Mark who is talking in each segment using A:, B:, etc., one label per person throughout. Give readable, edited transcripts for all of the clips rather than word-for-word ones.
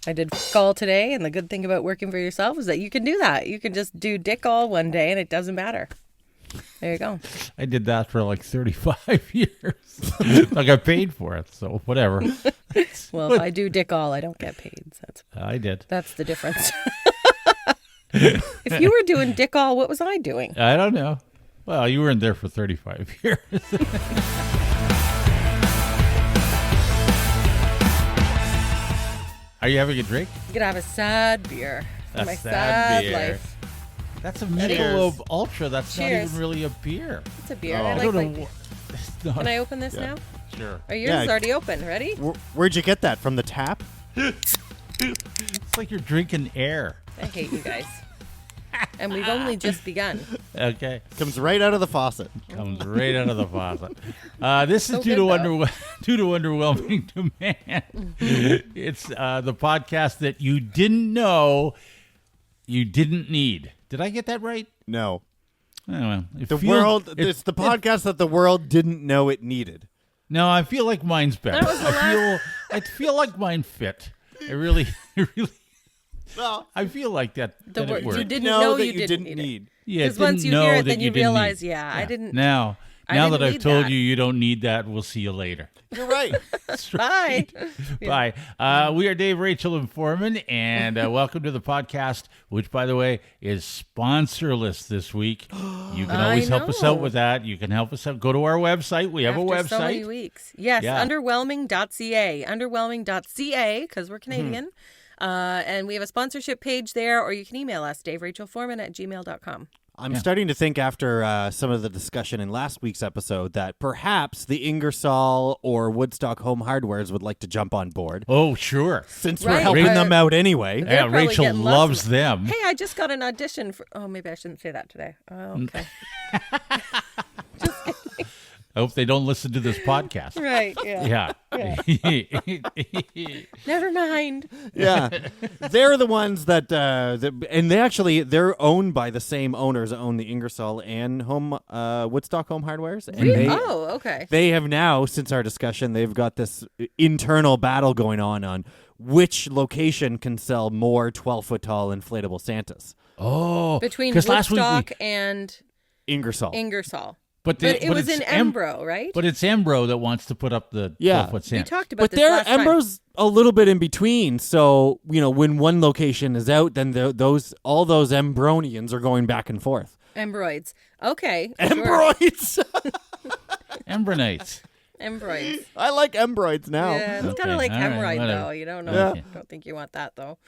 A: I did all today, and the good thing about working for yourself is that you can do that. You can just do dick all one day, and it doesn't matter. There you go.
B: I did that for like 35 years. I got paid for it, so whatever.
A: Well, if I do dick all, I don't get paid. So
B: I did.
A: That's the difference. If you were doing dick all, what was I doing?
B: I don't know. Well, you weren't there for 35 years. Are you having a drink?
A: I'm going to have a sad beer for
B: A
A: my
B: sad beer.
A: life.
B: That's a Michelob Ultra. That's
A: Cheers.
B: not even really a beer.
A: It's a beer.
C: Oh.
A: I
B: I
A: like
B: don't
A: my...
B: know. It's not.
A: Can I open this
C: Yeah.
A: now?
B: Sure.
A: Or yours
C: Yeah.
A: is already open. Ready?
C: Where'd you get that? From the tap?
B: It's like you're drinking air.
A: I hate you guys. And we've only just begun.
B: Okay.
C: Comes right out of the faucet.
B: Comes right out of the faucet. This is
A: So
B: due
A: good,
B: to Underwhelming Demand. It's the podcast that you didn't know you didn't need. Did I get that right?
C: No.
B: Oh, well,
C: It's the podcast that the world didn't know it needed.
B: No, I feel like mine's better.
A: That was the
B: I feel like mine fit. I really.
C: Well,
B: I feel like that it
A: word
B: worked.
A: you didn't know
C: that
A: you didn't need it.
C: need.
B: Yeah,
A: Because once you
B: didn't
A: hear
B: know
A: it,
B: that
A: then you
B: didn't
A: realize,
B: need.
A: I didn't.
B: Now
A: I
B: that
A: didn't
B: I've
A: need
B: told
A: that.
B: you don't need that, we'll see you later.
C: You're right.
A: Bye.
B: Bye. We are Dave, Rachel, and Forman, and welcome to the podcast, which, by the way, is sponsorless this week. You can always help us out
A: know.
B: with that. You can help us out. Go to our website. We have a
A: After
B: website.
A: so many weeks. Yes,
B: Yeah.
A: underwhelming.ca. Underwhelming.ca, because we're Canadian. And we have a sponsorship page there, or you can email us, daverachelforman@gmail.com.
C: I'm starting to think after some of the discussion in last week's episode that perhaps the Ingersoll or Woodstock Home Hardwares would like to jump on board.
B: Oh, sure.
C: Since we're
A: Right.
C: helping
A: They're-
C: them out anyway.
A: They're
B: Yeah,
A: probably
B: Rachel
A: getting
B: loves
A: lots
B: them.
A: Hey, I just got an audition for... Oh, maybe I shouldn't say that today. Oh, okay.
B: I hope they don't listen to this podcast.
A: Right, yeah.
B: Yeah.
A: Never mind.
C: Yeah. They're the ones that, and they're owned by the same owners that own the Ingersoll and Woodstock Home Hardwares. And
A: Okay.
C: they have now, since our discussion, they've got this internal battle going on which location can sell more 12-foot tall inflatable Santas.
B: Oh.
A: Between
B: 'cause last week
A: Woodstock and
C: Ingersoll.
A: But it was in Embro, right?
B: But it's Embro that wants to put up the
C: Yeah.
B: 12-foot
A: We
B: Santa.
A: talked about
C: But
A: this
C: their
A: last time.
C: Embro's a little bit in between, so when one location is out, then all those Embronians are going back and forth.
A: Embroids. Okay. Sure.
C: Embroids.
B: Embryonites.
A: Embroids.
C: I like Embroids now.
A: Yeah, it's kind
B: Okay,
A: of like
B: all right,
A: hemorrhoid,
B: whatever.
A: though. You don't know.
C: Yeah.
A: I don't think you want that, though.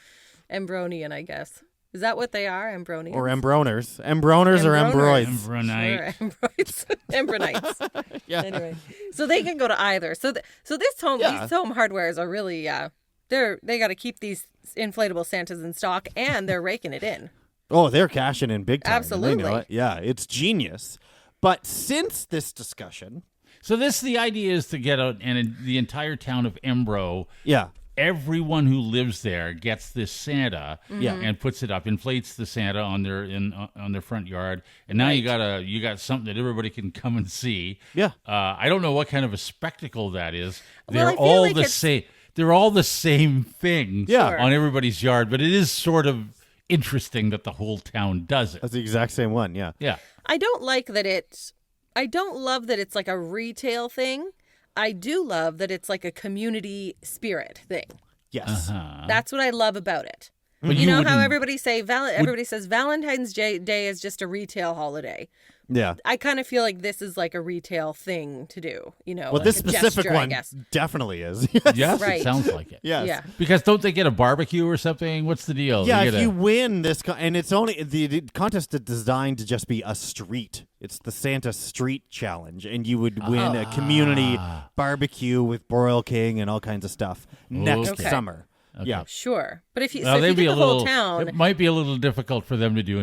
A: Embronian, I guess. Is that what they are? Embronians?
C: Or Embroners. Embroners or
A: Embroners.
C: Embroids.
B: Embronite.
A: Sure, embroids. Embronites.
C: Yeah.
A: Anyway, so they can go to either. So these home hardwares are really they got to keep these inflatable Santas in stock, and they're raking it in.
C: Oh, they're cashing in big time. and they know
A: Absolutely.
C: it. Yeah, it's genius. But since this discussion,
B: So the idea is to get out, and in the entire town of Embro,
C: yeah,
B: everyone who lives there gets this Santa,
C: Yeah.
B: and puts it up, inflates the Santa on their front yard, and now you got something that everybody can come and see.
C: Yeah.
B: I don't know what kind of a spectacle that is.
A: Well,
B: They're
A: I feel
B: all
A: like
B: the
A: it's-
B: same. They're all the same thing
C: Yeah.
B: on everybody's yard, but it is sort of interesting that the whole town does it.
C: that's the exact same one. Yeah.
B: Yeah.
A: I don't love that it's like a retail thing. I do love that it's like a community spirit thing.
C: Yes.
A: That's what I love about it.
B: But
A: You know how
B: wouldn't-
A: everybody says Valentine's Day is just a retail holiday.
C: Yeah.
A: I kind of feel like this is like a retail thing to do,
C: Well,
A: like
C: this
A: a
C: specific
A: gesture, I
C: one
A: guess.
C: definitely is.
B: Yes,
A: Right.
B: it sounds like it.
C: Yes.
A: Yeah.
B: Because don't they get a barbecue or something? What's the deal?
C: Yeah,
B: They
C: if
B: get
C: you win this, and it's only the contest is designed to just be a street. It's the Santa Street Challenge, and you would win a community barbecue with Broil King and all kinds of stuff next
B: Okay.
C: summer.
B: Okay.
C: Yeah,
A: Sure. But if you,
B: Well,
A: so if
B: they'd
A: you
B: be
A: did
B: a
A: the whole
B: little.
A: town,
B: It might be a little difficult for them to do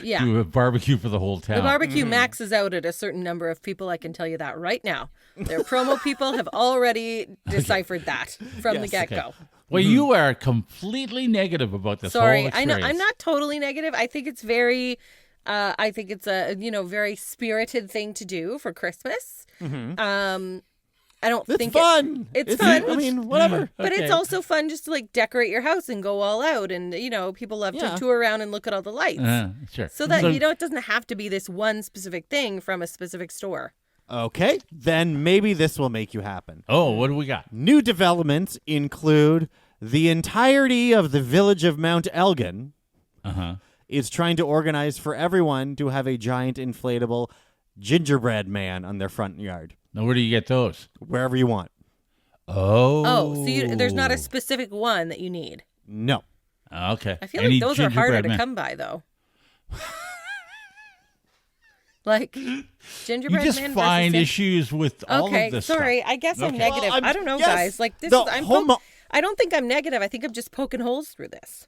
A: yeah.
B: do a barbecue for the whole town.
A: The barbecue maxes out at a certain number of people. I can tell you that right now. Their promo people have already deciphered that from the
C: Yes.
A: get-go.
B: Okay. Well, you are completely negative about this
A: Sorry,
B: whole
A: I know
B: experience.
A: I'm not totally negative. I think it's very, I think it's a very spirited thing to do for Christmas. I don't
C: It's
A: think
C: fun.
A: It's fun.
C: I mean, whatever.
A: But
B: Okay.
A: it's also fun just to like decorate your house and go all out, and people love to tour around and look at all the lights.
B: Sure.
A: So that it doesn't have to be this one specific thing from a specific store.
C: Okay, then maybe this will make you happen.
B: Oh, what do we got?
C: New developments include the entirety of the village of Mount Elgin is trying to organize for everyone to have a giant inflatable gingerbread man on their front yard.
B: Now, where do you get those?
C: Wherever you want.
B: Oh.
A: So there's not a specific one that you need.
C: No.
B: Okay.
A: I feel like those are harder to come by, though. Like gingerbread
B: You just
A: man
B: find
A: versus
B: issues with all of this
A: sorry.
B: stuff.
A: I guess I'm
B: Okay.
A: negative.
C: Well,
A: I don't know,
C: yes,
A: guys. Like this
C: the
A: is I'm
C: homo-
A: I don't think I'm negative. I think I'm just poking holes through this.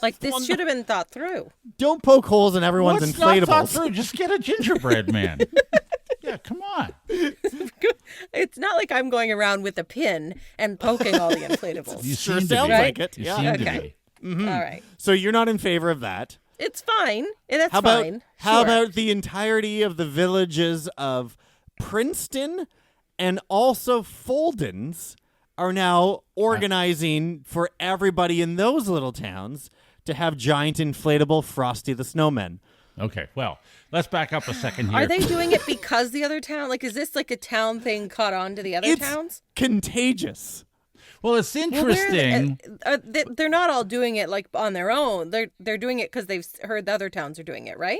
A: Like this should have been thought through.
C: Don't poke holes in everyone's
B: What's not thought
C: inflatables.
B: through? Just get a gingerbread man. Yeah, come on.
A: It's not like I'm going around with a pin and poking all the inflatables.
B: You
C: Sure
B: seem to
C: sounds
B: be.
C: like it.
B: You
C: Yeah.
B: seem
A: Okay.
B: to be.
A: All right.
C: So you're not in favor of that.
A: It's fine. That's
C: How about
A: fine.
C: how
A: Sure.
C: about the entirety of the villages of Princeton and also Foldens are now organizing for everybody in those little towns to have giant inflatable Frosty the Snowman.
B: Okay, well, let's back up a second here.
A: Are they doing it because the other town? Like, is this like a town thing caught on to the other
C: It's
A: towns?
C: contagious.
B: Well, it's
A: Well,
B: interesting.
A: they're not all doing it like on their own. They're doing it because they've heard the other towns are doing it, right?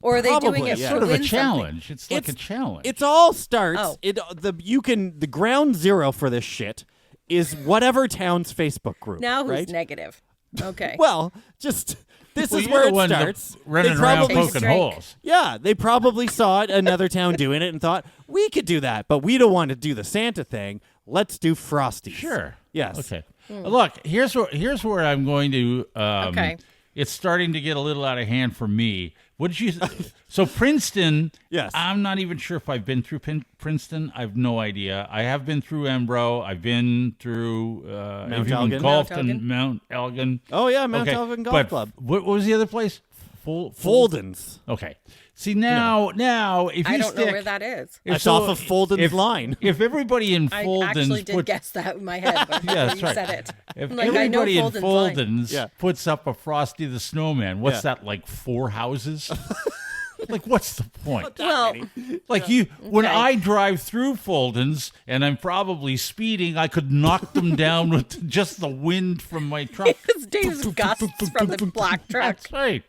A: Or are they doing
C: Probably,
A: it
C: yeah.
A: to
B: sort of a
A: win
B: challenge. It's like a challenge.
C: It all starts.
A: Oh.
C: The ground zero for this shit is whatever town's Facebook group.
A: Now who's
C: right?
A: negative? Okay.
C: Well, just this
B: Well,
C: is
B: you're
C: where
B: the
C: it
B: one
C: starts.
B: running
C: They
B: around
C: probably-
A: Take a
B: poking
A: drink.
B: holes.
C: Yeah, they probably saw another town doing it and thought, we could do that, but we don't want to do the Santa thing. Let's do Frosties.
B: Sure.
C: Yes.
B: Okay. Look, here's where I'm going to.
A: Okay.
B: It's starting to get a little out of hand for me. What did you? So Princeton.
C: Yes.
B: I'm not even sure if I've been through Princeton. I have no idea. I have been through Embro. I've been through
C: Mount
B: even
C: Elgin.
B: golfed
A: Mount
B: in
A: Elgin.
B: Mount Elgin.
C: Oh, yeah, Mount
B: Okay,
C: Elgin Golf
B: but
C: Club.
B: What was the other place?
C: Foldens.
B: Okay. See now if you
A: I don't
B: stick,
A: know where that is.
B: if
C: That's
B: so-
C: off of Folden's
B: if-
C: line.
B: If everybody in
A: I
B: Folden's
A: actually did
B: put
A: guess that in my head, but
B: Yeah, that's
A: you
B: right.
A: said it.
B: If
A: I'm like, I know
B: everybody in
A: Folden's line.
B: Folden's
C: Yeah.
B: puts up a Frosty the Snowman, what's
C: Yeah.
B: that, like 4 houses? Like, what's the point?
A: Well,
B: Like when
A: Okay.
B: I drive through Folden's and I'm probably speeding, I could knock them down with just the wind from my truck.
A: it's Dave's gusts from the black truck.
B: That's right.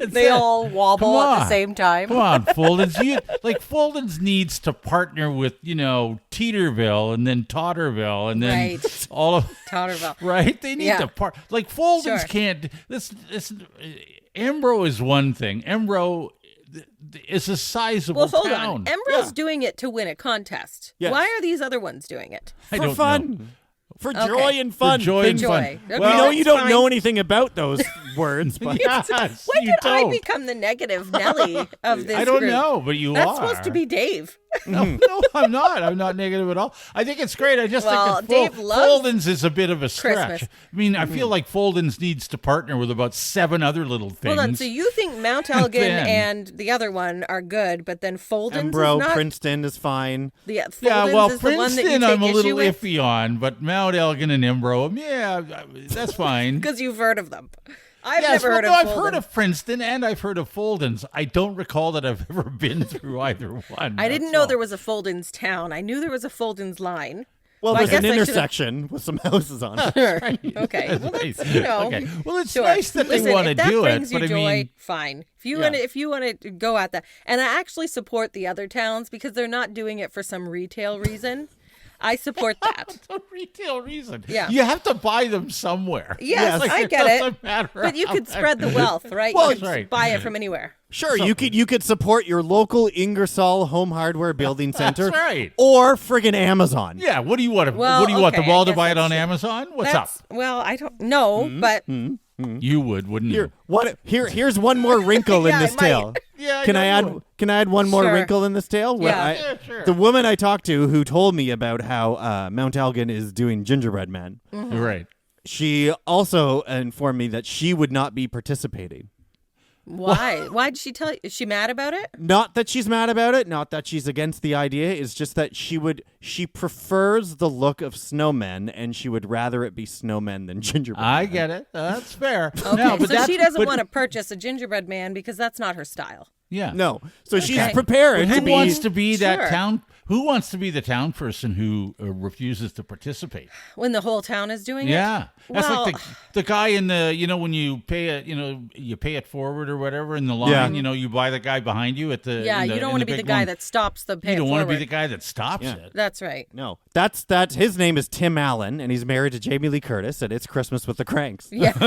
A: They all wobble
B: Come
A: at the
B: on.
A: same time.
B: Come on, Folden's. Folden's needs to partner with, Teeterville and then Totterville and then
A: Right.
B: all of
A: Totterville.
B: right. They need
A: Yeah.
B: to part. Like Folden's
A: Sure.
B: can't. This Embro is one thing. Embro is a sizable
A: Well, hold
B: town.
A: on. Embro's
C: Yeah.
A: doing it to win a contest.
C: Yes.
A: Why are these other ones doing it?
B: I
C: For
B: don't
C: fun.
B: know.
C: For
A: Okay.
C: joy and fun.
B: For joy and
A: Joy.
B: fun.
A: Okay,
C: We
B: Well,
C: know you
A: that's
C: don't know
A: fine.
C: anything about those words, but
B: Yes,
A: When
B: you
A: did
B: don't.
A: I become the negative Nelly of this
B: I don't
A: group?
B: know, but you
A: That's
B: are.
A: supposed to be Dave.
B: No, I'm not. I'm not negative at all. I think it's great. I just
A: Well,
B: think
A: Dave
B: that
A: loves
B: Folden's is a bit of a stretch.
A: Christmas.
B: I mean, I feel like Folden's needs to partner with about 7 other little things.
A: Hold on. So you think Mount Elgin
B: Then-
A: and the other one are good, but then Folden's
C: Embro,
A: is not?
C: Princeton is fine.
A: Yeah, Folden's
B: yeah, well,
A: is the one that
B: Princeton
A: you take
B: I'm a little
A: issue with
B: iffy on, but Mount Elgin and Embro, yeah, that's fine.
A: because you've heard of them. I've
B: Yes,
A: never heard
B: well,
A: of
B: no, I've
A: Folden.
B: heard of Princeton and I've heard of Folden's. I don't recall that I've ever been through either one.
A: I didn't
B: that's
A: know
B: all.
A: there was a Folden's town. I knew there was a Folden's line.
C: Well,
A: I
C: there's
A: guess
C: an
A: I should've-
C: intersection with some houses on it.
A: Sure. Okay. Well, that's,
B: Okay. Well, it's
A: Sure.
B: nice that
A: Listen,
B: they want to
A: if that
B: do it,
A: brings you
B: but I
A: joy,
B: mean,
A: fine. If you
C: Yeah.
A: want to, if you want to go at that, and I actually support the other towns because they're not doing it for some retail reason. I support that.
B: a retail reason.
A: Yeah.
B: You have to buy them somewhere.
A: Yes,
B: Like,
A: I get
B: doesn't
A: it.
B: matter
A: But you
B: how
A: could spread the wealth, right?
C: Well,
A: you could
B: that's right.
A: buy it from anywhere.
C: Sure, you could support your local Ingersoll Home Hardware Building Center,
B: That's right.
C: or friggin' Amazon.
B: Yeah. What do you want?
A: Well,
B: What do you want? The
A: okay, I
B: ball to
A: guess
B: buy it
A: that's
B: on
A: true.
B: Amazon? What's up?
A: Well, I don't know, but
B: You would, wouldn't you?
C: Here's one more wrinkle
A: Yeah,
C: in this
A: I might.
C: tale.
B: Yeah.
C: Can I
B: know you
C: add?
B: would.
C: Can I add one more
A: Sure.
C: wrinkle in this tale? Where
A: Yeah.
B: Yeah, sure.
C: The woman I talked to who told me about how Mount Elgin is doing gingerbread man,
B: You're right.
C: she also informed me that she would not be participating.
A: Why? Why did she tell you? Is she mad about it?
C: Not that she's mad about it, not that she's against the idea. It's just that she prefers the look of snowmen, and she would rather it be snowmen than gingerbread.
B: I get it. That's fair.
A: Okay,
B: No, but
A: so she doesn't want to purchase a gingerbread man because that's not her style.
B: Yeah.
C: No. So she's
A: Okay.
C: prepared
B: Who
C: to be...
B: wants to be
A: Sure.
B: that town? Who wants to be the town person who refuses to participate?
A: When the whole town is doing it?
B: Yeah, that's
A: Well,
B: like the guy in the when you pay it you pay it forward or whatever in the line.
C: Yeah.
B: You buy the guy behind you at the
A: you don't want to be the guy that stops the pay
B: you don't
A: want
B: to be the guy that stops it.
A: That's right.
C: No. That's his name is Tim Allen, and he's married to Jamie Lee Curtis, and it's Christmas with the Cranks.
A: Yes.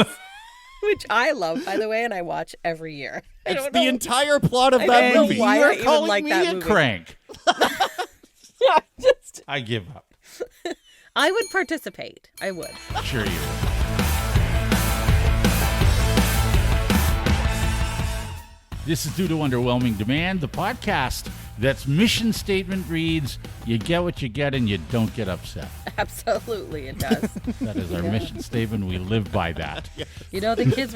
A: Which I love, by the way, and I watch every year. I
C: It's
A: don't
C: the
A: know.
C: entire plot of
A: I
C: that
A: don't know
C: movie.
A: why I
B: You're
A: even
B: calling
A: like
B: me
A: that
B: a
A: movie.
B: crank.
A: Yeah, just
B: I give up.
A: I would participate. I would.
B: Sure you. This is due to Underwhelming Demand, the podcast that's mission statement reads, you get what you get and you don't get upset.
A: Absolutely, it does.
B: That is our mission statement. We live by that.
A: You know, the kids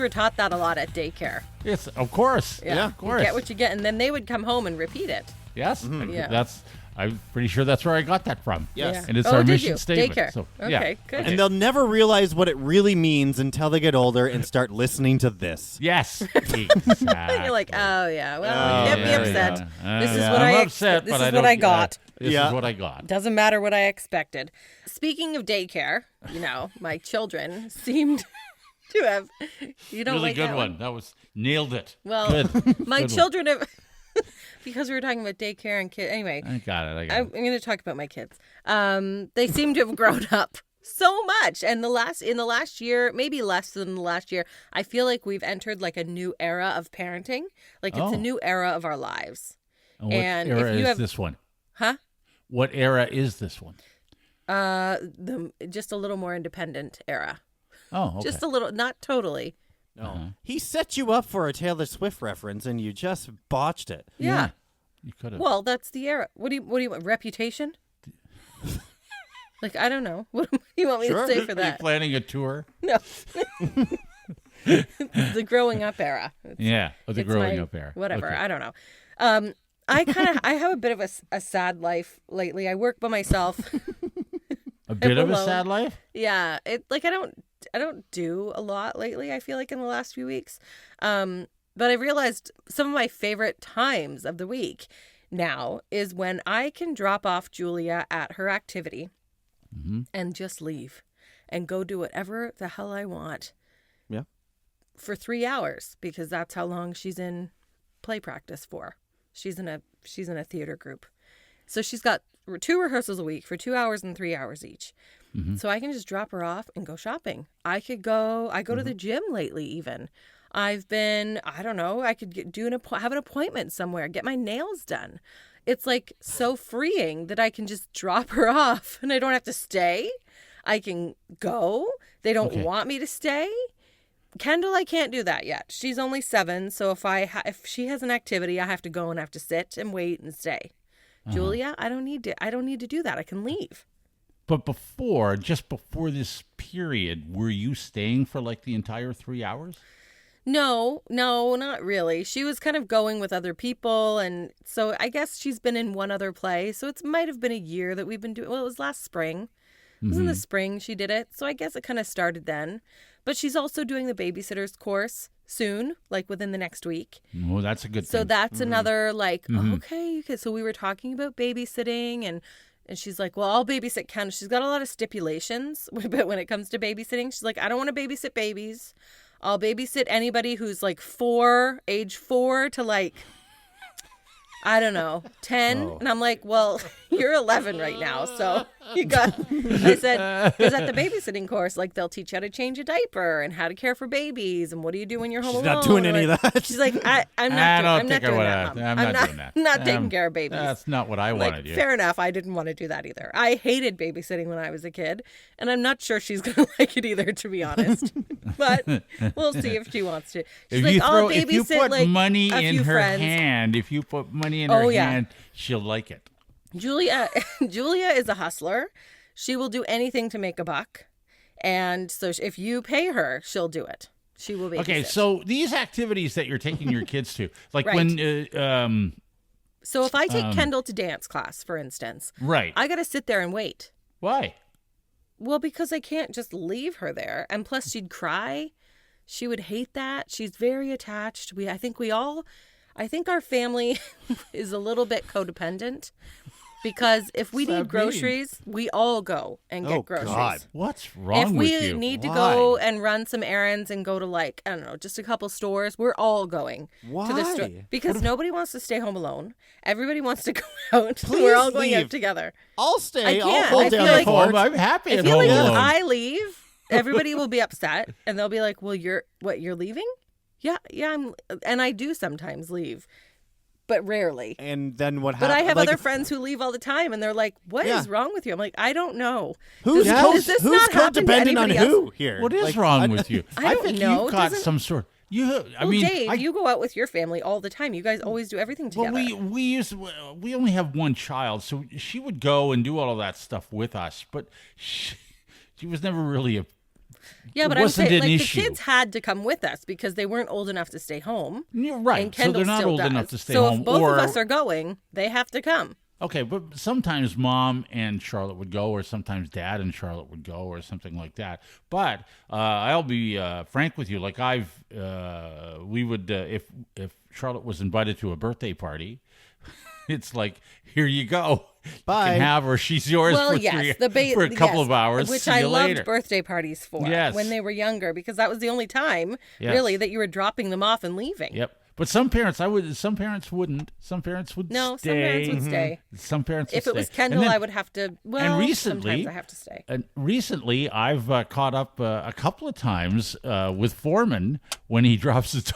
A: were taught that a lot at daycare.
B: Yes, of course.
A: Yeah,
B: of course.
A: You get what you get, and then they would come home and repeat it.
B: Yes,
A: Yeah.
B: I'm pretty sure that's where I got that from.
C: Yes.
A: Yeah.
B: And it's
A: Oh,
B: our
A: did
B: mission
A: you?
B: statement.
A: Daycare.
B: So,
A: Okay,
B: yeah.
A: good.
C: And they'll never realize what it really means until they get older and start listening to this.
B: Yes, exactly.
A: You're like, oh yeah, well,
C: Oh,
A: can't be
C: yeah,
A: upset.
B: yeah.
A: This is
C: Yeah.
A: what
B: I'm
A: I
B: upset,
A: This
B: but
A: is
B: I
A: what
B: don't-
A: I got.
B: This
C: Yeah.
B: is what I got.
A: Doesn't matter what I expected. Speaking of daycare, my children seemed to have. You don't
B: Really
A: like
B: good
A: that
B: one. That was nailed it.
A: Well,
B: Good.
A: my
B: Good one.
A: children have. Because we were talking about daycare and kids. Anyway,
B: I got it.
A: I'm going to talk about my kids. They seem to have grown up so much, and in the last year, maybe less than the last year, I feel like we've entered like a new era of parenting. Like it's
B: Oh.
A: a new era of our lives.
B: What
A: and
B: era
A: if you
B: is
A: have-
B: this one?
A: Huh?
B: What era is this one?
A: Just a little more independent era.
B: Oh, okay.
A: Just a little, not totally.
C: No. He set you up for a Taylor Swift reference, and you just botched it.
A: Yeah.
B: You could have.
A: Well, that's the era. What do you want? Reputation? Like, I don't know. What do you want me to say for
B: Are you
A: that?
B: planning a tour?
A: No. The growing up era.
B: Yeah. Oh, the
A: It's
B: growing
A: my-
B: up era.
A: Whatever.
B: Okay.
A: I don't know. I have a bit of a sad life lately. I work by myself.
B: A bit of a
A: alone.
B: sad life?
A: Yeah. I don't do a lot lately, I feel like in the last few weeks. But I realized some of my favorite times of the week now is when I can drop off Julia at her activity and just leave and go do whatever the hell I want.
C: Yeah.
A: For 3 hours, because that's how long she's in play practice for. She's in a theater group. So she's got 2 rehearsals a week for 2 hours and 3 hours each. So I can just drop her off and go shopping. I go to the gym lately even. I've been, I don't know, I could have an appointment somewhere, get my nails done. It's like so freeing that I can just drop her off and I don't have to stay. I can go. They don't
B: Okay.
A: want me to stay. Kendall, I can't do that yet. She's only 7, so if she has an activity, I have to go and have to sit and wait and stay. Julia, I don't need to do that. I can leave.
B: But just before this period, were you staying for like the entire 3 hours?
A: No, not really. She was kind of going with other people, and so I guess she's been in one other play. So it might have been a year that we've been doing. Well, it was last spring. It was in the spring she did it, so I guess it kind of started then. But she's also doing the babysitter's course soon, like within the next week.
B: Oh, that's a good
A: So
B: thing.
A: that's another like, okay. So we were talking about babysitting, and she's like, well, I'll babysit Kendall. She's got a lot of stipulations when it comes to babysitting. She's like, I don't want to babysit babies. I'll babysit anybody who's like age 4 to like, I don't know, 10.
C: Oh.
A: And I'm like, well, you're 11 right now. So I said, because at the babysitting course, like they'll teach you how to change a diaper and how to care for babies and what do you do when you're home
C: She's
A: alone.
C: not doing any of that.
A: She's like, I'm
B: I
A: not
B: don't
A: doing
B: think I
A: that,
B: would
A: Mom.
B: have. I'm not doing that.
A: Not taking care of babies.
B: That's not what I
A: Like,
B: want to do.
A: fair enough. I didn't want to do that either. I hated babysitting when I was a kid, and I'm not sure she's going to like it either, to be honest. But we'll see if she wants to. She's like, I'll babysit
B: if you put
A: like
B: money
A: a
B: in
A: few
B: her
A: friends.
B: hand, if you put money in
A: Oh,
B: her
A: yeah.
B: hand, she'll like it.
A: Julia is a hustler. She will do anything to make a buck. And so if you pay her, she'll do it. She will babysit.
B: Okay, so these activities that you're taking your kids to, like
A: Right.
B: when,
A: So if I take Kendall to dance class, for instance,
B: right?
A: I got to sit there and wait.
B: Why?
A: Well, because I can't just leave her there. And plus, she'd cry. She would hate that. She's very attached. I think our family is a little bit codependent because if we
B: What's that
A: need groceries, we all go and get groceries.
C: God.
B: What's wrong
A: If
B: with
A: we
B: you?
A: need to
C: Why?
A: go and run some errands and go to like, I don't know, just a couple stores, we're all going to the store.
C: Why?
A: Because nobody wants to stay home alone. Everybody wants to go out.
C: Please
A: We're all going
C: leave.
A: out together.
C: I'll stay.
A: I
C: I'll
A: can't.
C: hold
A: I
C: down
A: feel
C: the
A: like-
C: fort.
B: I'm happy
A: I
B: at
A: feel
B: home
A: like if
B: alone.
A: I leave, everybody will be upset and they'll be like, well, you're leaving? Yeah, and I do sometimes leave, but rarely.
C: And then what
A: But
C: happens?
A: I have other friends who leave all the time and they're like, what is wrong with you? I'm like, I don't know.
C: Who's,
A: Does this
C: who's
A: not happen to
C: codependent on
A: anybody
C: who
A: else?
C: here?
B: What is
C: Like,
B: wrong with you?
A: I don't
B: think
A: know.
B: you've got
A: Doesn't-
B: some sort. I
A: Well,
B: mean,
A: Dave, you go out with your family all the time. You guys always do everything together.
B: Well, we only have one child, so she would go and do all of that stuff with us, but she was never really a.
A: Yeah, but
B: it
A: I'm
B: wasn't
A: saying,
B: an
A: like,
B: issue.
A: the kids had to come with us because they weren't old enough to stay home.
B: You're right.
A: And
B: So
A: Kendall
B: they're not
A: still
B: old
A: does.
B: enough to stay
A: so
B: home.
A: if both
B: or
A: of us are going, they have to come.
B: okay, but sometimes Mom and Charlotte would go, or sometimes Dad and Charlotte would go, or something like that. But I'll be frank with you. Like we would if Charlotte was invited to a birthday party, it's like, here you go.
C: Bye.
B: You can have her. She's yours
A: Well,
B: for
A: yes,
B: for a couple of hours.
A: which
B: See
A: I
B: you
A: loved
B: later.
A: birthday parties for
B: Yes.
A: when they were younger because that was the only time
B: Yes.
A: really that you were dropping them off and leaving.
B: Yep. But some parents, Some parents wouldn't. Some parents would
A: No,
B: stay.
A: some parents would stay.
B: Some parents would
A: If it was
B: stay.
A: Kendall,
B: And then-
A: I would have to. Well,
B: recently-
A: sometimes I have to stay.
B: And recently, I've caught up a couple of times with Forman when he drops his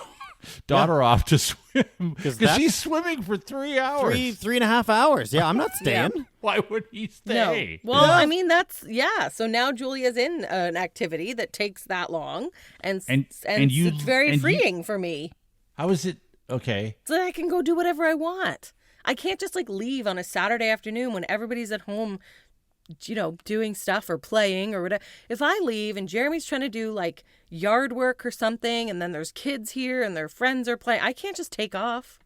B: daughter off to swim because
C: that's-
B: she's swimming for 3 hours.
C: 3.5 hours. Yeah, I'm not staying.
B: Why would he stay?
A: No. Well, I mean so now Julia's in an activity that takes that long, and
B: you-
A: it's very
B: and you-
A: freeing for me.
B: How is it? Okay.
A: So that I can go do whatever I want. I can't just like leave on a Saturday afternoon when everybody's at home, doing stuff or playing or whatever. If I leave and Jeremy's trying to do like yard work or something, and then there's kids here and their friends are playing, I can't just take off.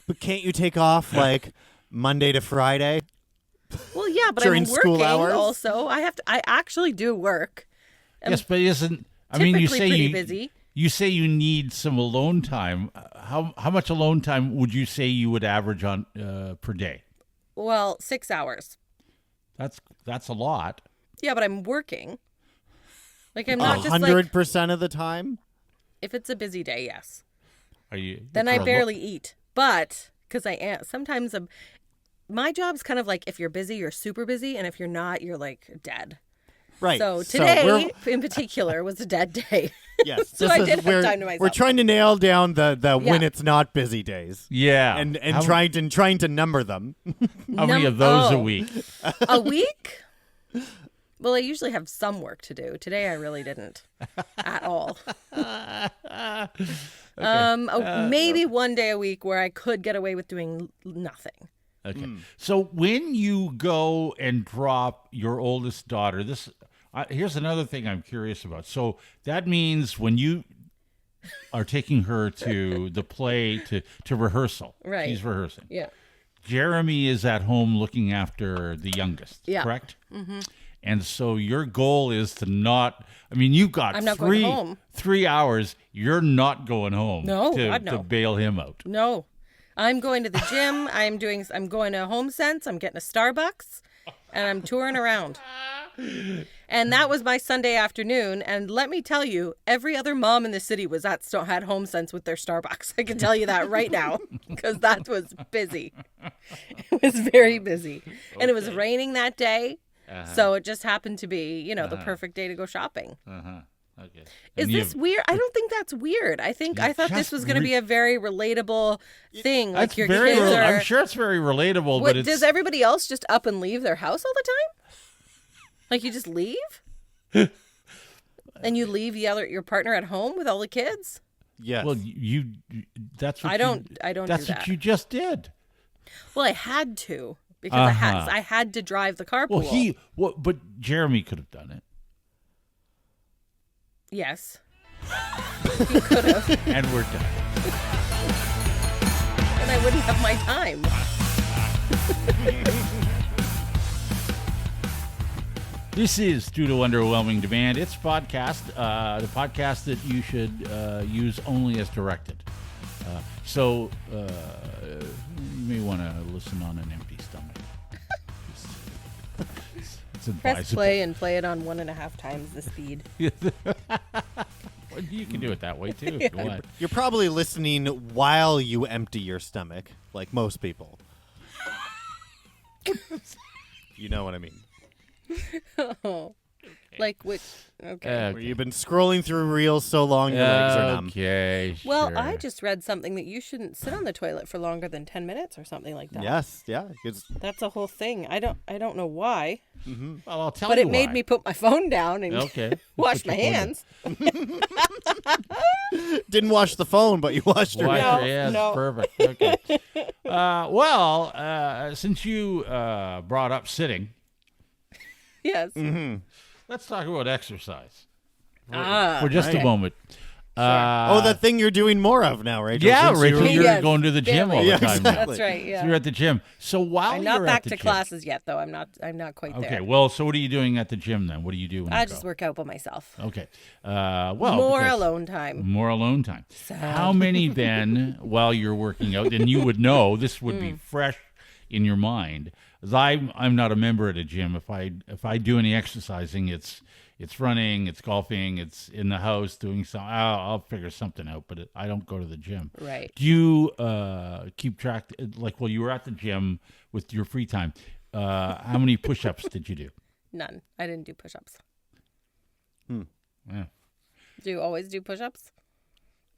C: But can't you take off like Monday to Friday?
A: Well, yeah, but
C: During
A: I'm
C: school
A: working
C: hours?
A: also. I actually do work.
B: Yes, but isn't? I mean, you
A: typically
B: say
A: pretty
B: you
A: busy.
B: You say you need some alone time. How much alone time would you say you would average on per day?
A: Well, 6 hours.
B: That's a lot.
A: Yeah, but I'm working. Like I'm not just like
C: 100% of the time?
A: if it's a busy day, yes.
B: Are you?
A: Then I
B: for a lo-
A: barely eat. But because I am sometimes my job's kind of like if you're busy, you're super busy, and if you're not, you're like dead.
C: Right.
A: So
C: we're-
A: today, in particular, was a dead day.
C: yes.
A: so
C: this
A: I
C: is-
A: did have
C: we're-
A: time to myself.
C: We're trying to nail down the when
A: Yeah.
C: it's not busy days.
B: Yeah.
C: And
B: How-
C: trying to number them.
B: How many of those a
A: Oh.
B: week?
A: A week? Well, I usually have some work to do. Today, I really didn't at all. Maybe one day a week where I could get away with doing nothing.
B: Okay. So when you go and drop your oldest daughter, here's another thing I'm curious about. So that means when you are taking her to the play to rehearsal,
A: Right.
B: she's rehearsing.
A: Yeah.
B: Jeremy is at home looking after the youngest,
A: Yeah.
B: correct? Mm-hmm. And so your goal is to not. I mean, you've got
A: I'm not going home.
B: 3 hours. You're not going home.
A: No,
B: to,
A: God, no.
B: to bail him out.
A: No. I'm going to the gym. I'm going to Home Sense. I'm getting a Starbucks and I'm touring around. And that was my Sunday afternoon. And let me tell you, every other mom in the city had Home Sense with their Starbucks. I can tell you that right now because that was busy. It was very busy. And it was raining that day. So it just happened to be, the perfect day to go shopping.
B: Okay.
A: Is
B: And
A: this weird? I don't think that's weird. I thought this
B: just
A: was going to be a very relatable thing. Like
B: That's
A: your
B: very.
A: kids are.
B: I'm sure it's very relatable,
A: What,
B: but it's.
A: does everybody else just up and leave their house all the time? Like you just leave? And you leave your partner at home with all the kids?
C: Yes.
B: Well, that's what
A: I don't do
B: That's
A: that.
B: what you just did.
A: Well, I had to because I had to drive the carpool.
B: But Jeremy could have done it.
A: Yes. He could have,
B: And we're done.
A: and I wouldn't have my time.
B: This is due to Underwhelming Demand. It's podcast, the podcast that you should use only as directed. So you may want to listen on an empty stomach. It's
A: Press
B: advisable.
A: play and play it on 1.5 times the speed.
B: You can do it that way too if you want.
C: You're probably listening while you empty your stomach, like most people. You know what I mean.
A: Oh. Like which? Okay.
C: Where you've been scrolling through reels so long your legs are numb.
B: Okay.
A: Well,
B: sure.
A: I just read something that you shouldn't sit on the toilet for longer than 10 minutes or something like that.
C: Yes, yeah.
A: That's a whole thing. I don't know why,
B: Well, I'll tell
A: but
B: you
A: it made
B: why.
A: me put my phone down and
B: Okay.
A: wash
B: Put
A: my
B: your phone
A: hands.
C: Didn't wash the phone, but you washed your
B: Wash
A: No,
B: your hands.
A: no.
B: Perfect. Okay. Since you brought up sitting,
A: Yes.
B: let's talk about exercise
A: Ah,
B: for just a
C: right.
B: moment.
C: that thing you're doing more of now, Rachel.
B: Yeah,
C: since
B: Rachel,
C: you-
B: you're
A: Yes,
B: going to the gym all
A: barely.
B: the
C: Yeah,
B: time now.
C: exactly.
A: That's right.
B: So
A: Yeah.
B: you're at the gym. So while
A: I'm
B: you're
A: not back
B: at the
A: to
B: gym,
A: classes yet, though. I'm not quite
B: Okay.
A: there.
B: Well, so what are you doing at the gym then? What do you do when
A: I
B: you
A: just
B: go?
A: work out by myself.
B: Okay.
A: More
B: because-
A: alone time.
B: More alone time.
A: Sad.
B: How many then, while you're working out, and you would know this would be fresh in your mind. As I'm not a member at a gym. If I do any exercising, it's running, it's golfing, it's in the house doing something. I'll figure something out, but I don't go to the gym.
A: Right.
B: Do you keep track? Like, well, you were at the gym with your free time. How many push-ups did you do?
A: None. I didn't do push-ups.
B: Yeah.
A: Do you always do push-ups?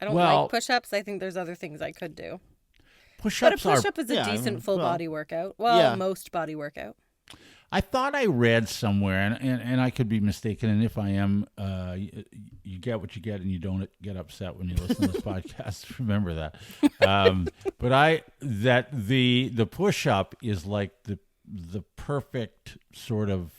A: I don't
B: Well-
A: like push-ups. I think there's other things I could do. But a
B: Push-ups are.
A: push-up is a
C: yeah,
A: decent full
C: well,
A: body workout. Well,
C: yeah.
A: most body workout.
B: I thought I read somewhere, and I could be mistaken, and if I am, you get what you get, and you don't get upset when you listen to this podcast. Remember that. But the push up is like the perfect sort of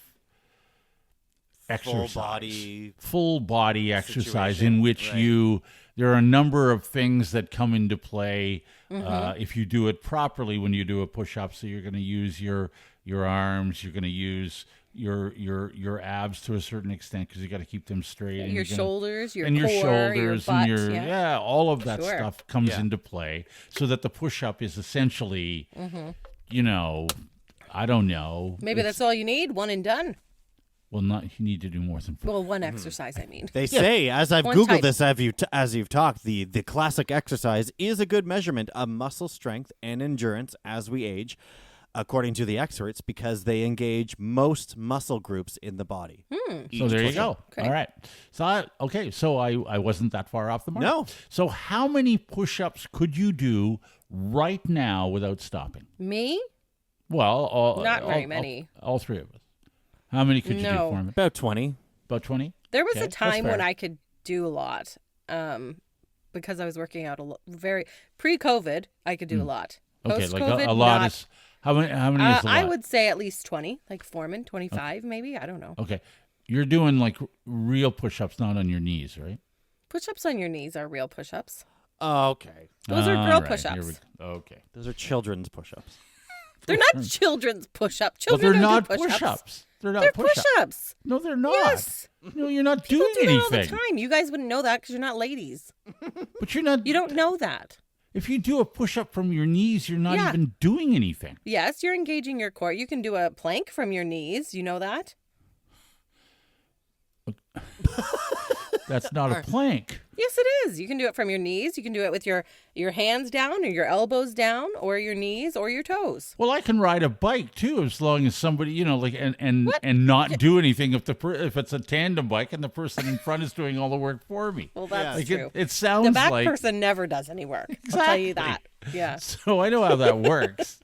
B: exercise, full body exercise in
C: situation,
B: which
C: right.
B: there are a number of things that come into play if you do it properly when you do a push up. So you're going to use your arms, you're going to use your abs to a certain extent because you got to keep them straight. And
A: Your
B: you're gonna-
A: shoulders, your
B: and
A: core,
B: your shoulders
A: your butt.
B: and
A: yeah.
B: all of that
A: Sure.
B: stuff comes
C: Yeah.
B: into play, so that the push up is essentially, you know, I don't know.
A: Maybe that's all you need. One and done.
B: Well, not you need to do more than
A: Well, one exercise, I mean.
C: They say, as I've
A: One
C: Googled
A: type.
C: this as you've talked, the classic exercise is a good measurement of muscle strength and endurance as we age, according to the experts, because they engage most muscle groups in the body.
B: So there you go.
A: Okay.
B: All right. So I wasn't that far off the mark.
C: No.
B: So how many push-ups could you do right now without stopping?
A: Me?
B: Well,
A: Not very many.
B: All three of us. How many could you do
A: No.
B: for me?
C: About 20.
B: About 20?
A: There was
B: Okay,
A: a
B: that's
A: time when
B: fair.
A: I could do a lot because I was working out pre-COVID, I could do a lot.
B: Okay, like
A: Post-COVID,
B: a lot
A: not.
B: is how many is a lot?
A: I would say at least 20, like Forman, 25 maybe. I don't know.
B: Okay. You're doing like real push-ups, not on your knees, right?
A: Push-ups on your knees are real push-ups.
C: Oh, okay.
A: Those are
B: All
A: girl
B: right,
A: push-ups.
B: here we- Okay.
C: Those are children's push-ups.
A: They're not children's push-ups.
B: But
A: Children
B: they're
A: don't
B: not
A: do push-ups.
B: push-ups. They're not
A: They're
B: push-ups.
A: push-ups.
B: No, they're not.
A: Yes.
B: No, you're not
A: People
B: doing
A: do that all the
B: anything.
A: time. You guys wouldn't know that because you're not ladies.
B: But you're not.
A: You don't know that.
B: If you do a push-up from your knees, you're not
A: Yeah.
B: even doing anything.
A: Yes, you're engaging your core. You can do a plank from your knees. You know that?
B: That's not a plank.
A: Yes, it is. You can do it from your knees. You can do it with your hands down or your elbows down or your knees or your toes.
B: Well, I can ride a bike too, as long as somebody, like, and not do anything if it's a tandem bike and the person in front is doing all the work for me.
A: Well, that's
B: Like
A: true.
B: it sounds
A: The back
B: like
A: person never does any work. I'll tell you that. Yeah.
B: So I know how that works.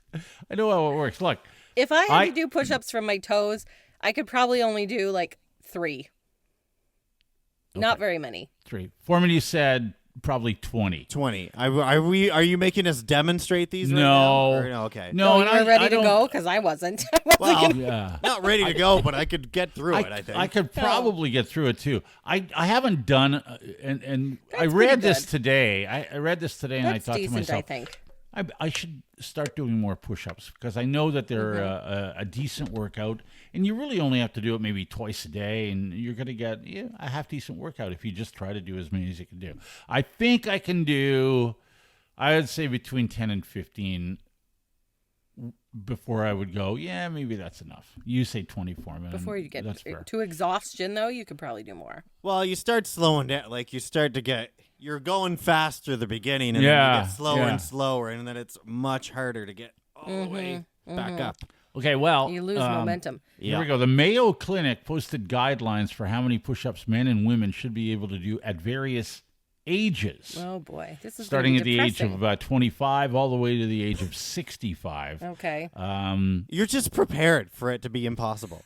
B: I know how it works. Look,
A: If I had to do push-ups from my toes, I could probably only do like 3. Not very many.
B: 3. Forman, you said probably 20.
C: 20. Are you making us demonstrate these right
B: No.
C: now? Or no. Okay.
B: No,
A: you were ready to go? Because I wasn't.
C: Well,
B: Yeah.
C: not ready to go, but I could get through it, I think.
B: I could probably get through it too. I haven't done, and I
A: That's
B: read
A: pretty
B: this
A: good.
B: today. I read this today, and
A: That's
B: I thought
A: decent,
B: to myself,
A: I think.
B: I should start doing more push-ups because I know that they're a decent workout, and you really only have to do it maybe twice a day, and you're going to get a half-decent workout if you just try to do as many as you can do. I think I can do, I would say between 10 and 15 before I would go, maybe that's enough. You say 24 minutes.
A: Before you get
B: that's fair.
A: to exhaustion, though, you could probably do more.
C: Well, you start slowing down. Like, you start to get... You're going faster the beginning, and then you get slower and slower, and then it's much harder to get all the way back up.
B: Okay, well...
A: You lose momentum.
B: Here we go. The Mayo Clinic posted guidelines for how many push-ups men and women should be able to do at various ages.
A: Oh, boy. This is
B: starting at
A: gonna be
B: the age of
A: depressing.
B: about 25 all the way to the age of 65.
A: Okay.
C: You're just prepared for it to be impossible.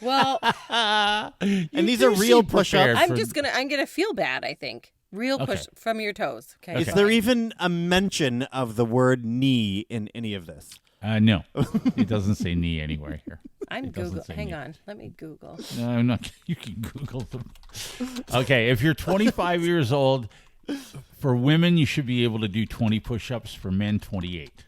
A: Well,
C: And these are real push-ups.
A: I'm gonna feel bad, I think. Real push from your toes. Okay.
C: Is there even a mention of the word knee in any of this?
B: No, it doesn't say knee anywhere here.
A: I'm
B: It doesn't
A: Google.
B: say
A: Hang
B: knee.
A: on. Let me Google.
B: No, I'm not. You can Google them. Okay, if you're 25 years old, for women, you should be able to do 20 push-ups. For men, 28.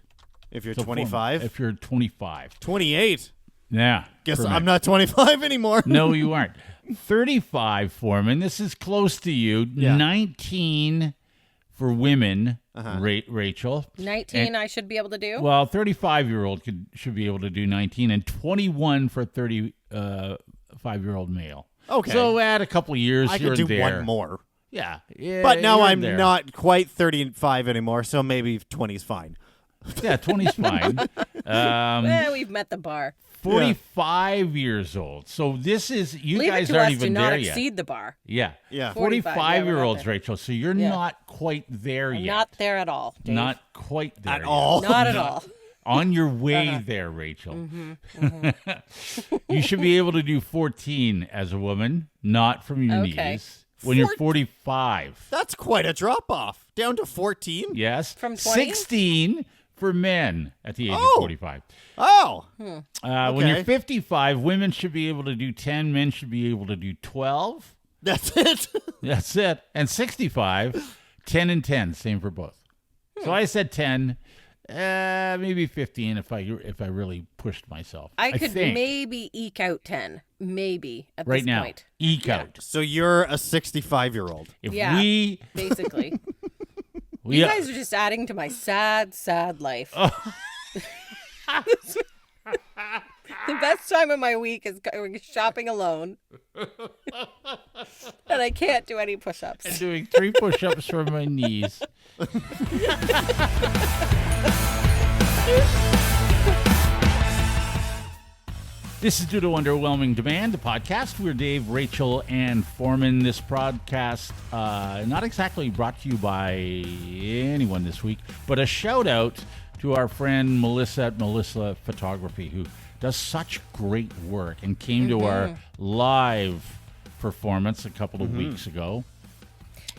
C: If you're
B: So
C: 25?
B: If you're 25.
C: 28?
B: Yeah.
C: Guess
B: for
C: I'm
B: men.
C: not 25 anymore.
B: No, you aren't. 35, Forman. This is close to you.
C: Yeah.
B: 19 for women, Rachel.
A: 19,
B: And-
A: I should be able to do.
B: Well, 35-year-old should be able to do 19, and 21 for 35-year-old male.
C: Okay.
B: So add a couple of years
C: I
B: here
C: could do
B: and there.
C: one more.
B: Yeah.
C: But now
B: here
C: I'm
B: and there.
C: not quite 35 anymore, so maybe 20's fine.
B: Yeah, 20's fine.
A: We've met the bar.
B: 45 years old. So this is, you
A: Leave
B: guys
A: it to
B: aren't
A: us to
B: even
A: not
B: there yet.
A: exceed the bar.
B: Yeah.
C: Yeah.
A: 45,
B: 45-year-olds,
A: yeah, we're not
B: Rachel. So you're
A: Yeah.
B: not quite there
A: I'm
B: yet.
A: not there at all, Dave.
B: Not quite there
C: At
B: yet.
C: all.
A: Not at all.
B: On your way there, Rachel. You should be able to do 14 as a woman, not from your
A: Okay.
B: knees. When you're 45.
C: That's quite a drop-off. Down to 14?
B: Yes.
A: From 20?
B: 16 for men at the age of
C: Oh.
B: 45.
C: Oh.
B: When
C: Okay.
B: you're 55, women should be able to do 10, men should be able to do 12.
C: That's it.
B: That's it. And 65, 10 and 10, same for both. So I said 10, maybe 15 if I really pushed myself.
A: I could
B: think.
A: maybe eke out 10. Maybe at
B: right
A: this
B: now.
A: point.
B: Eke out.
C: So you're a 65-year-old.
B: If
A: Yeah.
B: we
A: Basically.
B: we
A: You guys are just adding to my sad, sad life. The best time of my week is going shopping alone. And I can't do any push-ups.
B: and doing 3 push-ups for my knees. This is due to Underwhelming Demand, the podcast. We're Dave, Rachel, and Forman. This podcast, not exactly brought to you by anyone this week, but a shout out to our friend Melissa at Melissa Photography, who does such great work and came to our live performance a couple of weeks ago.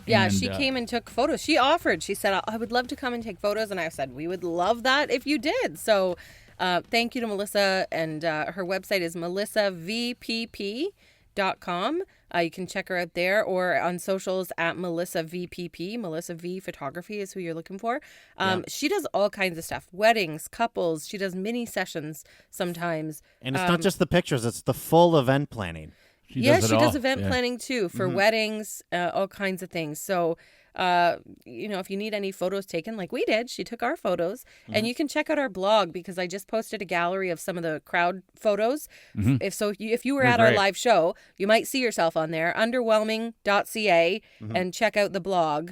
A: Yeah,
B: And,
A: she came and took photos. She offered. She said, I would love to come and take photos. And I said, we would love that if you did. So thank you to Melissa. And her website is melissavpp.com. You can check her out there or on socials at Melissa VPP. Melissa V Photography is who you're looking for. She does all kinds of stuff. Weddings, couples. She does mini sessions sometimes.
C: And it's not just the pictures, it's the full event planning.
B: She
A: Yes,
B: does
A: she
B: it
A: does
B: all.
A: event
B: Yeah.
A: planning too for weddings, all kinds of things. So, if you need any photos taken, like we did, she took our photos, and you can check out our blog because I just posted a gallery of some of the crowd photos. If you were
B: They're
A: at our
B: great.
A: live show, you might see yourself on there, underwhelming.ca, and check out the blog.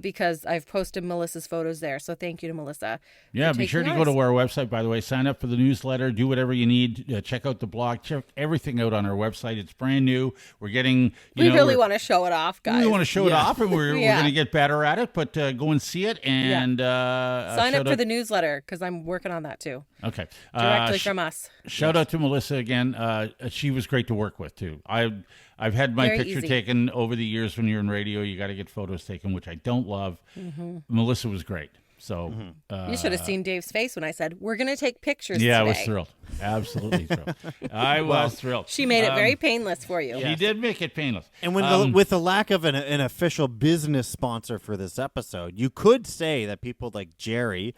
A: Because I've posted Melissa's photos there. So thank you to Melissa.
B: Yeah,
A: for
B: be sure to
A: taking
B: go to
A: ours.
B: our website, by the way. Sign up for the newsletter. Do whatever you need. Check out the blog. Check everything out on our website. It's brand new. We're getting,
A: We really want to show it off, guys.
B: We want to show it off, and we're
A: Yeah.
B: going to get better at it. But go and see it and
A: Sign
B: shout
A: up for
B: out-
A: the newsletter because I'm working on that too.
B: Okay.
A: Directly from us.
B: Shout out to Melissa again. She was great to work with too. I I've had my
A: Very
B: picture
A: easy.
B: taken over the years. When you're in radio, you got to get photos taken, which I don't love. Melissa was great. So
A: You should have seen Dave's face when I said, we're going to take pictures
B: yeah, I
A: today.
B: was thrilled. Absolutely thrilled. I was thrilled.
A: She made it very painless for you.
B: She did make it painless.
C: And with the lack of an official business sponsor for this episode, you could say that people like Jerry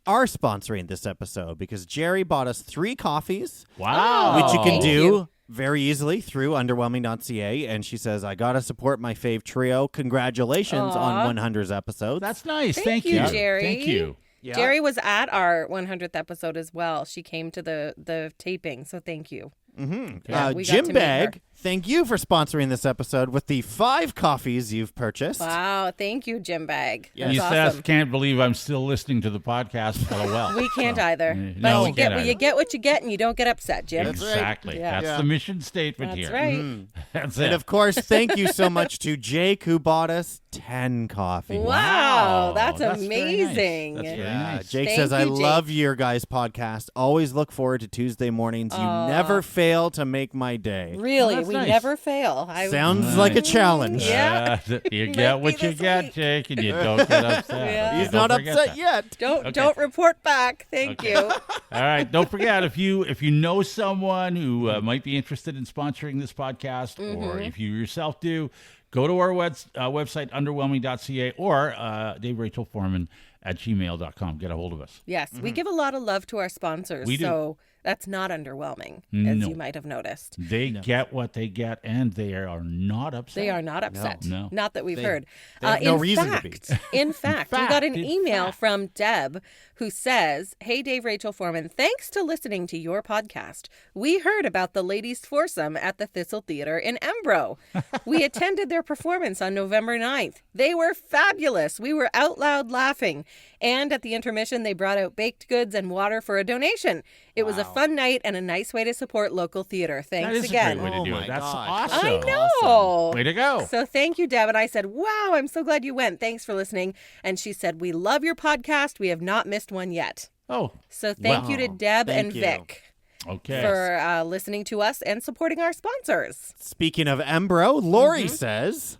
C: are sponsoring this episode because Jerry bought us 3 coffees,
B: Wow.
C: which you can
A: Thank
C: do
A: you.
C: very easily through underwhelming.ca. And she says, I got to support my fave trio. Congratulations on 100's episode.
B: That's nice.
A: Thank you, Jerry.
B: Thank you.
C: Yeah.
A: Jerry was at our 100th episode as well. She came to the taping, so thank you. Yeah, we got
C: Jim
A: to meet her.
C: Bag, thank you for sponsoring this episode with the 5 coffees you've purchased.
A: Wow, thank you, Jim Bag.
C: Yeah.
A: That's
B: You
A: awesome.
B: can't believe I'm still listening to the podcast. LOL.
A: We can't either.
B: No,
A: But
B: we
A: you
B: can't either.
A: get what you get, and you don't get upset, Jim.
C: That's right.
B: Exactly.
A: Yeah.
B: That's the mission statement
A: That's
B: here.
A: right.
B: That's
C: And
B: it.
C: of course, thank you so much to Jake who bought us 10 coffees.
A: Wow, that's
B: very nice.
A: amazing.
B: That's very
C: Yeah,
B: nice.
C: Jake
A: Thank
C: says, I
A: you, Jake."
C: love your guys' podcast. Always look forward to Tuesday mornings. You never fail to make my day.
A: Really,
B: that's
A: we
B: nice.
A: never fail.
C: Sounds like a challenge.
A: Yeah.
B: You
A: Might
B: get
A: be
B: what you
A: this
B: get,
A: week.
B: Jake, and you don't get upset.
A: Yeah.
B: Okay,
C: He's
B: don't
C: not
B: forget
C: upset
B: that.
C: yet.
A: Don't report back. Thank you.
B: All right. Don't forget, if you know someone who might be interested in sponsoring this podcast, or if you yourself do, go to our website, underwhelming.ca, or Dave Rachel Forman at gmail.com. Get a hold of us.
A: Yes, we give a lot of love to our sponsors,
B: We do.
A: so that's not underwhelming, as
B: No.
A: you might have noticed.
B: They get what they get, and they are not upset.
A: They are not upset.
B: No.
A: Not that we've heard.
C: they have no
A: in
C: reason to
A: fact,
C: be.
A: In fact, we got an
B: in
A: email
B: fact.
A: from Deb who says, Hey, Dave Rachel Foreman, thanks to listening to your podcast. We heard about the ladies' foursome at the Thistle Theater in Embro. We attended their performance on November 9th. They were fabulous. We were out loud laughing. And at the intermission, they brought out baked goods and water for a donation. It was a fun night and a nice way to support local theater. Thanks
B: That is
A: again.
B: a great way to
C: Oh
B: do
C: my
B: it. That's
C: gosh.
B: awesome.
A: I know.
B: Way to go.
A: So thank you, Deb. And I said, wow, I'm so glad you went. Thanks for listening. And she said, we love your podcast. We have not missed one yet.
B: Oh,
A: So thank you to
C: Wow.
A: Deb
C: Thank
A: and
C: you.
A: Vic
B: okay.
A: for listening to us and supporting our sponsors.
C: Speaking of Embro, Lori says,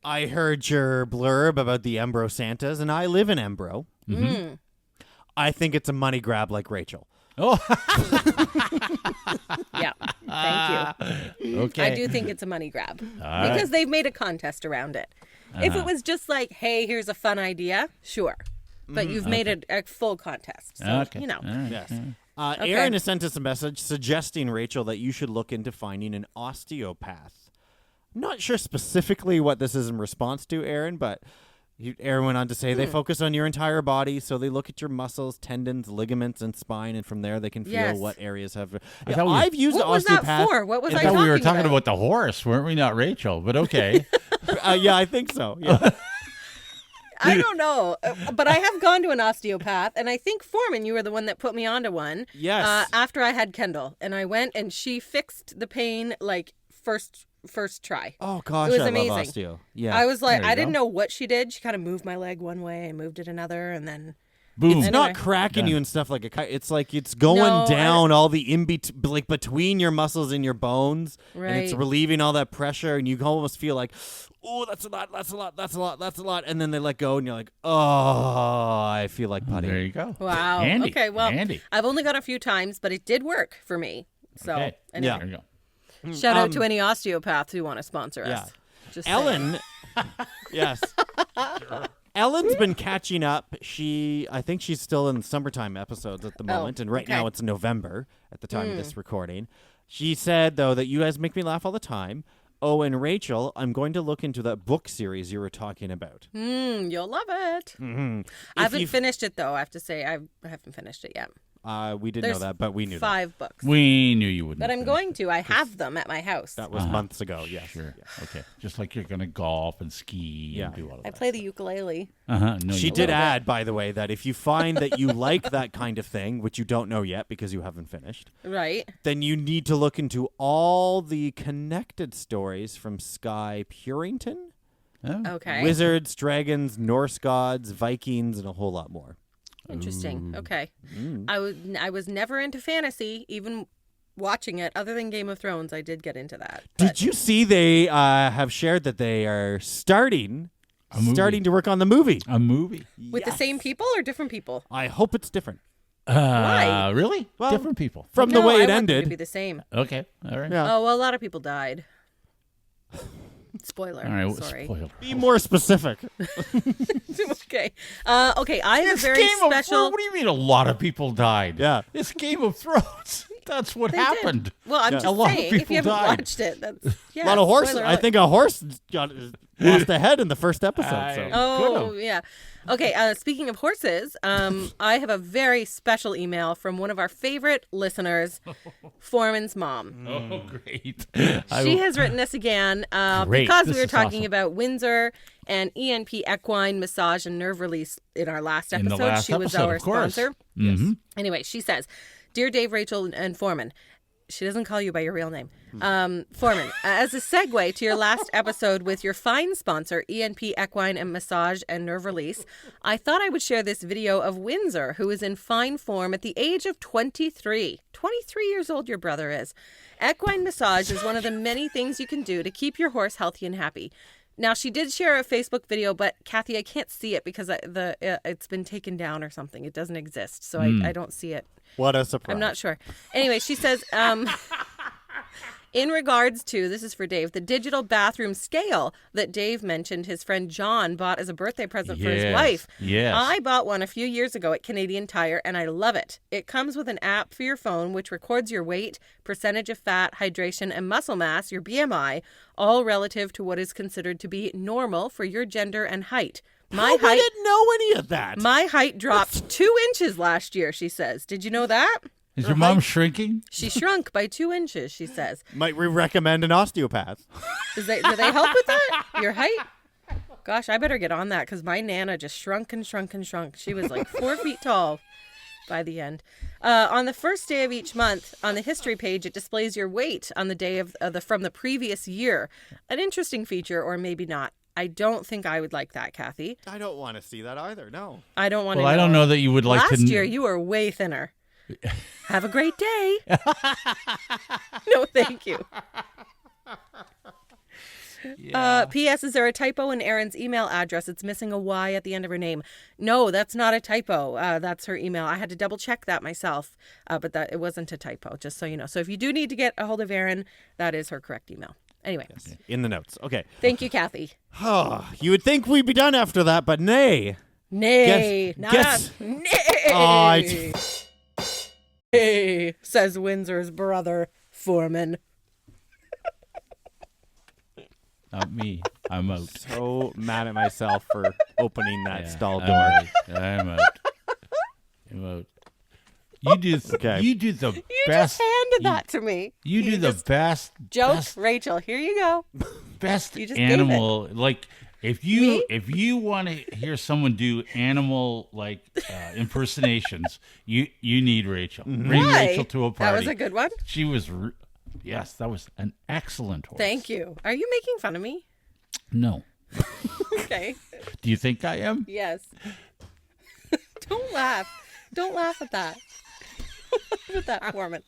C: I heard your blurb about the Embro Santas, and I live in Embro. I think it's a money grab like Rachel.
B: Oh,
A: Yeah. Thank you.
B: okay.
A: I do think it's a money grab
B: right.
A: because they've made a contest around it. If it was just like, hey, here's a fun idea, sure. But you've made it a full contest. So,
B: Okay.
A: you know.
B: All right.
C: Yes.
A: Okay.
C: Aaron has sent us a message suggesting, Rachel, that you should look into finding an osteopath. I'm not sure specifically what this is in response to, Aaron, but Aaron went on to say they focus on your entire body, so they look at your muscles, tendons, ligaments, and spine, and from there they can feel
A: Yes.
C: what areas have.
B: I thought we were-
C: I've used
A: What
C: the
A: was
C: osteopath.
A: that for? What was
B: I
A: I
B: thought we were
A: talking
B: talking
A: about?
B: about the horse, weren't we? Not Rachel, but okay.
C: Yeah, I think so. Yeah.
A: I don't know, but I have gone to an osteopath, and I think Forman, you were the one that put me onto one.
C: Yes.
A: After I had Kendall, and I went, and she fixed the pain like first try.
C: Oh gosh,
A: It was
C: I
A: amazing.
C: love osteo. Yeah.
A: I was like,
B: There you
A: I didn't
B: go.
A: know what she did. She kind of moved my leg one way and moved it another, and then
B: Boom.
C: It's not
A: Anyway.
C: cracking you and stuff like a kite. It's like it's going
A: No,
C: down all the like between your muscles and your bones, and it's
A: Right.
C: relieving all that pressure, and you almost feel like, oh, that's a lot, that's a lot, that's a lot, that's a lot, and then they let go, and you're like, oh, I feel like putty.
B: There you go.
A: wow.
B: Handy.
A: Okay, well,
B: Handy.
A: I've only gone a few times, but it did work for me. So,
B: Okay.
A: anyway,
B: There you go.
A: shout out to any osteopaths who want to sponsor
C: yeah.
A: us. Just saying.
C: Ellen, yes. Ellen's been catching up. I think she's still in summertime episodes at the moment, and right
A: okay.
C: now it's November at the time of this recording. She said, though, that you guys make me laugh all the time. Oh, and Rachel, I'm going to look into that book series you were talking about.
A: You'll love it.
C: Mm-hmm.
A: I haven't finished it, though. I have to say, I haven't finished it yet.
C: We didn't
A: There's
C: know that, but we knew that.
A: 5 books.
B: We knew you wouldn't.
A: But I'm
B: finish.
A: going to. I have them at my house.
C: That was months ago, yes.
B: Sure. Okay. Just like you're going to golf and ski
C: Yeah.
B: and do all of
A: I
B: that.
A: play the ukulele.
B: No,
C: She
B: you
C: did
A: little bit.
C: add, by the way, that if you find that you like that kind of thing, which you don't know yet because you haven't finished,
A: Right.
C: then you need to look into all the connected stories from Skye Purington.
B: Oh.
A: Okay.
C: Wizards, dragons, Norse gods, Vikings, and a whole lot more.
A: Interesting. Okay.
C: Mm.
A: I was never into fantasy, even watching it. Other than Game of Thrones, I did get into that.
C: Did you see they have shared that they are starting to work on the movie?
B: A movie?
A: With the same people or different people?
C: I hope it's different.
A: Why?
B: Really?
C: Well,
B: different people.
C: From the way
A: I
C: it
A: want them
C: ended.
A: to be the same.
B: Okay. All right.
C: Yeah.
A: Oh, well, a lot of people died. Spoiler.
B: All right.
A: Sorry.
B: Spoiler.
C: Be more specific.
A: Okay. Okay, I have
B: It's
A: a very
B: Game of
A: special...
B: Thrones. What do you mean a lot of people died?
C: Yeah.
B: It's Game of Thrones. That's what
A: They did.
B: happened.
A: Well, I'm
C: Yeah.
A: just
B: A lot of
A: saying, if
B: people
A: you haven't
B: died.
A: watched it, that's... Yeah,
C: A lot of horses.
A: spoiler
C: I
A: alert.
C: think a horse lost a head in the first episode. So.
A: Oh, yeah. Okay, speaking of horses, I have a very special email from one of our favorite listeners, Forman's mom.
B: Oh, great.
A: She has written us again
B: Great.
A: because
B: This
A: we were
B: is
A: talking
B: awesome.
A: about Windsor and ENP equine massage and nerve release in our last
B: In the
A: episode.
B: last
A: She was
B: episode,
A: our
B: of course.
A: sponsor.
B: Mhm.
A: Anyway, she says, "Dear Dave, Rachel, and Forman." She doesn't call you by your real name. Forman, as a segue to your last episode with your fine sponsor, ENP Equine and Massage and Nerve Release, I thought I would share this video of Windsor, who is in fine form at the age of 23. 23 years old your brother is. Equine massage is one of the many things you can do to keep your horse healthy and happy. Now, she did share a Facebook video, but Kathy, I can't see it because it's been taken down or something. It doesn't exist, so I don't see it.
C: What a surprise.
A: I'm not sure. Anyway, she says, in regards to, this is for Dave, the digital bathroom scale that Dave mentioned his friend John bought as a birthday present for his
B: Yes,
A: wife.
B: yes.
A: I bought one a few years ago at Canadian Tire, and I love it. It comes with an app for your phone which records your weight, percentage of fat, hydration, and muscle mass, your BMI, all relative to what is considered to be normal for your gender and height.
C: I didn't know any of that.
A: My height dropped 2 inches last year, she says. Did you know that?
B: Is your mom shrinking?
A: She shrunk by 2 inches, she says.
C: Might we recommend an osteopath?
A: Do they help with that? Your height? Gosh, I better get on that because my Nana just shrunk and shrunk and shrunk. She was like 4 feet tall by the end. On the first day of each month, on the history page, it displays your weight on the day of from the previous year. An interesting feature, or maybe not. I don't think I would like that, Kathy.
C: I don't want to see that either. No.
A: I don't want to.
B: Well, I don't know that you would like to.
A: Last year, you were way thinner. Have a great day. No, thank you. P.S. Is there a typo in Erin's email address? It's missing a Y at the end of her name. No, that's not a typo. That's her email. I had to double check that myself, but that it wasn't a typo, just so you know. So if you do need to get a hold of Erin, that is her correct email. Anyway.
C: Yes. In the notes. Okay.
A: Thank you, Kathy.
C: Oh, you would think we'd be done after that, but nay.
A: Nay. Not
C: guess-
A: us. Nay.
C: Oh,
A: Nay, says Windsor's brother, Forman.
B: Not me. I'm out.
C: So mad at myself for opening that stall
B: I'm
C: door.
B: out. I'm out. I'm out. You do.
C: Okay.
B: You do the
A: You
B: best.
A: just handed that to me.
B: You do the best.
A: Joke,
B: Best,
A: Rachel. Here you go.
B: best
A: You just gave
B: animal. Like if
A: Me?
B: you want to hear someone do animal like impersonations, you need Rachel. Bring
A: Why?
B: Rachel to a party.
A: That was a good one.
B: She was. Yes, that was an excellent horse.
A: Thank you. Are you making fun of me?
B: No.
A: Okay.
B: Do you think I am?
A: Yes. Don't laugh. Don't laugh at that. With that, Forman.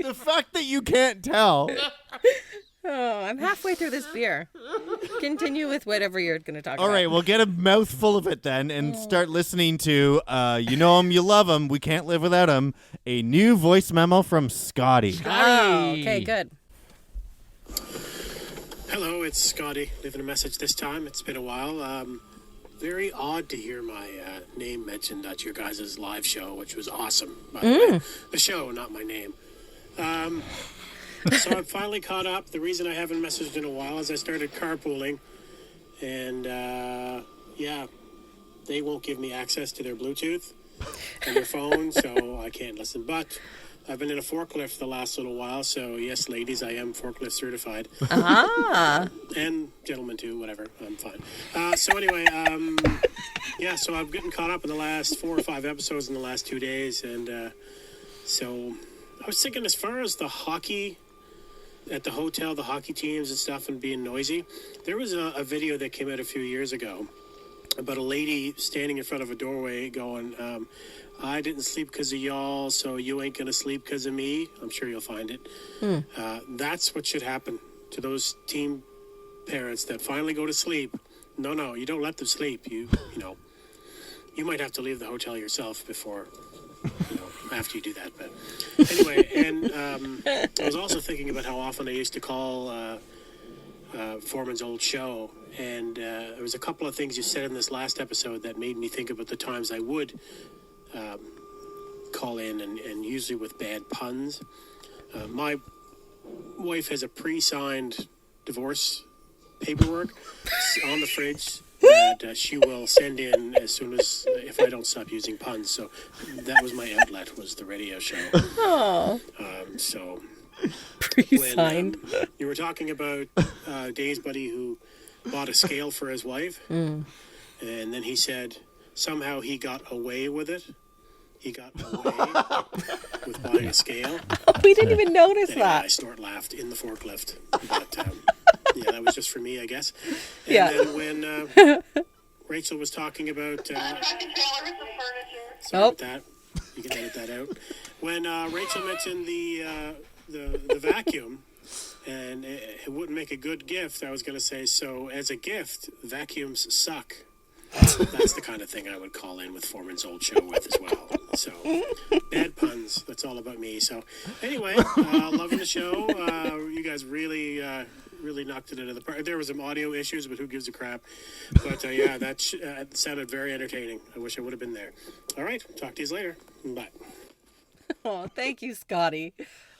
C: The fact that you can't tell.
A: Oh, I'm halfway through this beer. Continue with whatever you're going to talk
C: All
A: about.
C: right, we'll get a mouthful of it then and start listening to You Know Him, You Love Him, We Can't Live Without Him, a new voice memo from Scotty.
A: Oh, okay, good.
D: Hello, it's Scotty. Leaving a message this time. It's been a while. Very odd to hear my name mentioned at your guys' live show, which was awesome. By the way. The show, not my name. So I'm finally caught up. The reason I haven't messaged in a while is I started carpooling. And, yeah, they won't give me access to their Bluetooth and their phone, so I can't listen. But I've been in a forklift the last little while, so yes, ladies, I am forklift certified.
A: Ah.
D: And gentlemen too, whatever, I'm fine. So anyway, yeah, so I'm getting caught up in the last 4 or 5 episodes in the last 2 days, and so I was thinking as far as the hockey at the hotel, the hockey teams and stuff and being noisy, there was a video that came out a few years ago about a lady standing in front of a doorway going, I didn't sleep because of y'all, so you ain't going to sleep because of me. I'm sure you'll find it. That's what should happen to those teen parents that finally go to sleep. No, you don't let them sleep. You know, you might have to leave the hotel yourself before, after you do that. But anyway, and I was also thinking about how often I used to call Forman's old show, and there was a couple of things you said in this last episode that made me think about the times I would call in, and usually with bad puns. My wife has a pre-signed divorce paperwork on the fridge that she will send in as soon as, if I don't stop using puns. So that was my outlet, was the radio show.
A: Oh.
D: So
A: Pre-signed.
D: when you were talking about Dave's buddy who bought a scale for his wife, and then he said somehow he got away with it. He got away with buying a scale.
A: We didn't even notice
D: Anyway,
A: that.
D: I snort laughed in the forklift. But yeah, that was just for me, I guess. And
A: Yeah.
D: then when Rachel was talking about... sorry about that. You can edit that out. When Rachel mentioned the vacuum, and it wouldn't make a good gift, I was going to say, so as a gift, vacuums suck. That's the kind of thing I would call in with Forman's old show with as well. So, bad puns. That's all about me. So, anyway, loving the show. You guys really knocked it out of the park. There was some audio issues, but who gives a crap? But yeah, that sounded very entertaining. I wish I would have been there. All right, talk to you later. Bye.
A: Oh, thank you, Scotty.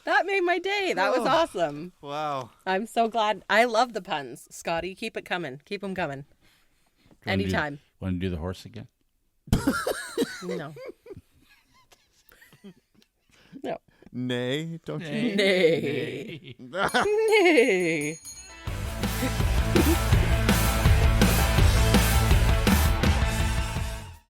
A: That made my day. That was awesome.
C: Wow.
A: I'm so glad. I love the puns, Scotty. Keep it coming. Keep them coming. Anytime.
B: Want to do the horse again?
A: No. No.
C: Nay, don't you?
A: Nay. Nay.